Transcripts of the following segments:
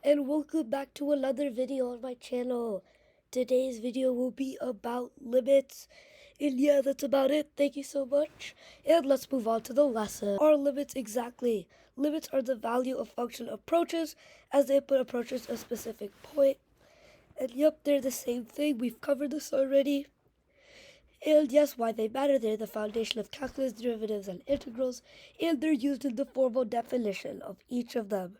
and welcome back to another video on my channel. Today's video will be about limits. And yeah, that's about it. Thank you so much. And let's move on to the lesson. Are limits exactly? Limits are the value a function approaches as the input approaches a specific point. And yep, they're the same thing. We've covered this already. And yes, why they matter, they're the foundation of calculus, derivatives, and integrals, and they're used in the formal definition of each of them.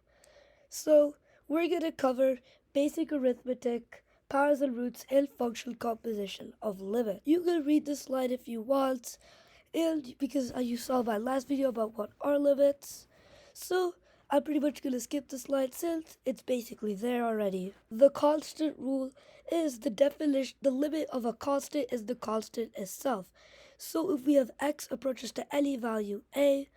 So, we're going to cover basic arithmetic, powers and roots, and functional composition of limit. You can read this slide if you want, and because you saw my last video about what are limits. So, I'm pretty much going to skip the slide since it's basically there already. The constant rule is the definition, the limit of a constant is the constant itself. So, if we have x approaches to any value a,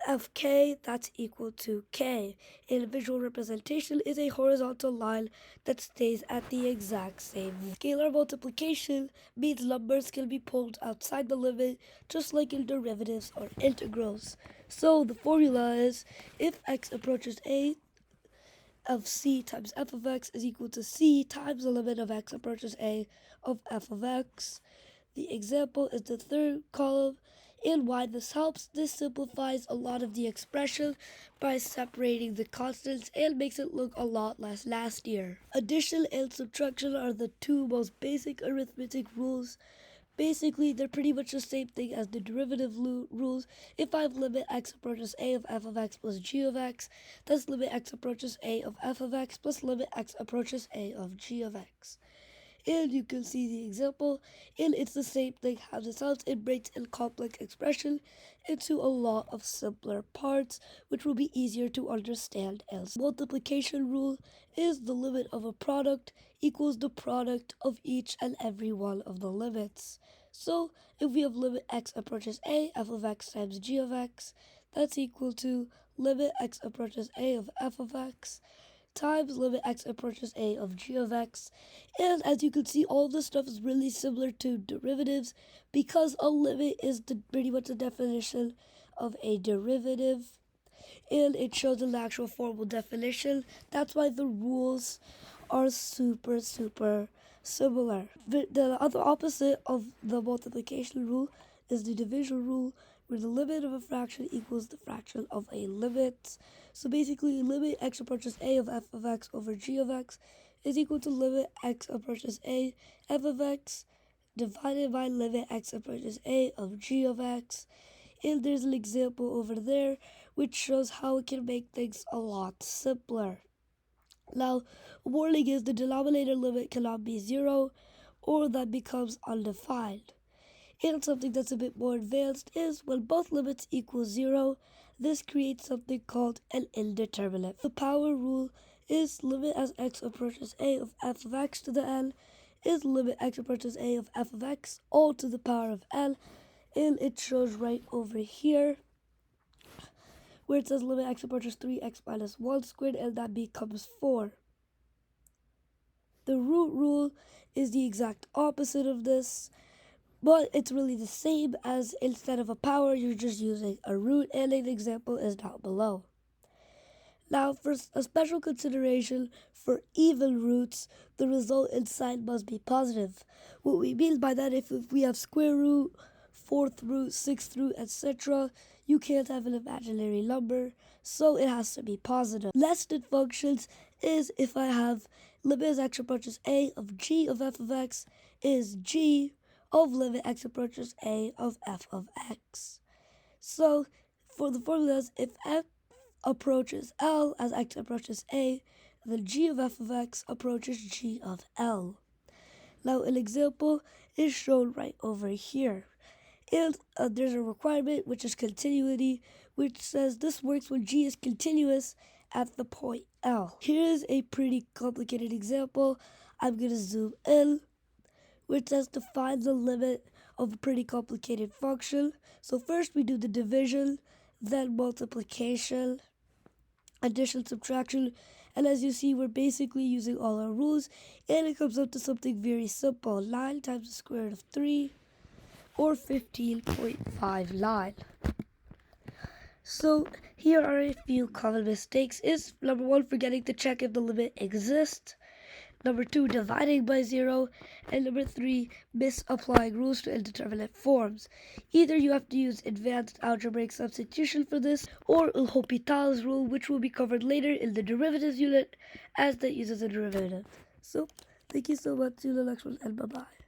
of k, that's equal to k. And a visual representation is a horizontal line that stays at the exact same. Scalar multiplication means numbers can be pulled outside the limit, just like in derivatives or integrals. So the formula is if x approaches a of c times f of x is equal to c times the limit of x approaches a of f of x. The example is the third column, and why this helps, this simplifies a lot of the expression by separating the constants and makes it look a lot less nastier. Addition and subtraction are the two most basic arithmetic rules. Basically, they're pretty much the same thing as the derivative rules. If I have limit x approaches a of f of x plus g of x, that's limit x approaches a of f of x plus limit x approaches a of g of x. And you can see the example, and it's the same thing how this sounds. It breaks a complex expression into a lot of simpler parts, which will be easier to understand else. Multiplication rule is the limit of a product equals the product of each and every one of the limits. So if we have limit x approaches a, f of x times g of x, that's equal to limit x approaches a of f of x times limit x approaches a of g of x. And as you can see, all of this stuff is really similar to derivatives because a limit is pretty much the definition of a derivative, and it shows an actual formal definition. That's why the rules are super similar. The other opposite of the multiplication rule is the division rule, where the limit of a fraction equals the fraction of a limit. So basically, limit x approaches a of f of x over g of x is equal to limit x approaches a f of x divided by limit x approaches a of g of x. And there's an example over there which shows how it can make things a lot simpler. Now, warning is the denominator limit cannot be 0, or that becomes undefined. And something that's a bit more advanced is when both limits equal 0, this creates something called an indeterminate. The power rule is limit as x approaches a of f of x to the n is limit x approaches a of f of x all to the power of n, and it shows right over here where it says limit x approaches 3x minus 1 squared, and that becomes 4. The root rule is the exact opposite of this, but it's really the same, as instead of a power, you're just using a root, and an example is down below. Now, for a special consideration for even roots, the resultant sign must be positive. What we mean by that, if we have square root, fourth root, sixth root, etc., you can't have an imaginary number, so it has to be positive. Nested functions is if I have limit as x approaches a of g of f of x is g of limit x approaches a of f of x. So for the formulas, if f approaches L as x approaches a, then g of f of x approaches g of L. Now an example is shown right over here. And there's a requirement, which is continuity, which says this works when g is continuous at the point L. Here's a pretty complicated example. I'm going to zoom in, which says to find the limit of a pretty complicated function. So first we do the division, then multiplication, addition, subtraction, and as you see, we're basically using all our rules, and it comes up to something very simple. 9 times the square root of 3, or 15.59. So here are a few common mistakes. Is number 1, forgetting to check if the limit exists. Number 2, dividing by 0. And number 3, misapplying rules to indeterminate forms. Either you have to use advanced algebraic substitution for this, or L'Hopital's rule, which will be covered later in the derivatives unit, as that uses a derivative. So, thank you so much. See you in the next one, and bye-bye.